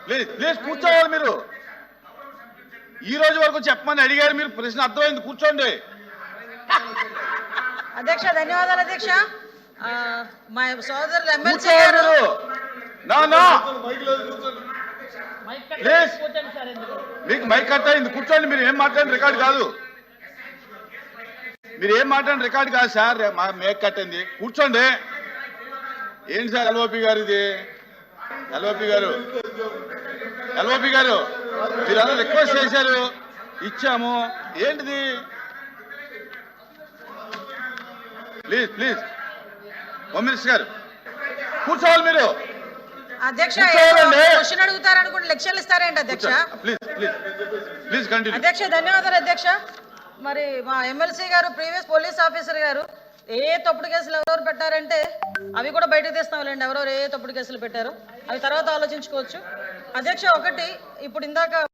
Please please కూర్చోవాలి మీరు. ఈ రోజు వరకు చెప్పమని అడిగారు మీరు, ప్రశ్న అర్థమైంది, కూర్చోండి. అధ్యక్ష ధన్యవాదాలు అధ్యక్ష. మా సోదరులు ఎమ్మెల్సీ గారు ప్లీజ్, మీకు మైక్ కట్ అయింది, కూర్చోండి. మీరు ఏం మాట్లాడిన రికార్డు కాదు, మీరు ఏం మాట్లాడిన రికార్డు కాదు సార్. మైక్ కట్ అయింది, కూర్చోండి. ఏంటి సార్ ఎల్ఓపి గారు, ఇది ఎల్ఓపి గారు, ఎల్ఓపి గారు మీరు అలా రిక్వెస్ట్ చేశారు, ఇచ్చాము, ఏంటిది? ప్లీజ్ ప్లీజ్ హోమ్ మినిస్టర్ గారు కూర్చోవాలి మీరు. అధ్యక్ష క్వశ్చన్ అడుగుతారనుకుంటే లెక్చర్లు ఇస్తారేంటి అధ్యక్ష? Please please please continue. అధ్యక్ష ధన్యవాదాలు అధ్యక్ష. మరి మా ఎమ్మెల్సీ గారు ప్రీవియస్ పోలీస్ ఆఫీసర్ గారు ఏ తప్పుడు కేసులు ఎవరెవరు పెట్టారంటే అవి కూడా బయటకు తీస్తాంలేండి, ఎవరెవరు ఏ తప్పుడు కేసులు పెట్టారు అవి తర్వాత ఆలోచించుకోవచ్చు. అధ్యక్ష ఒకటి, ఇప్పుడు ఇందాక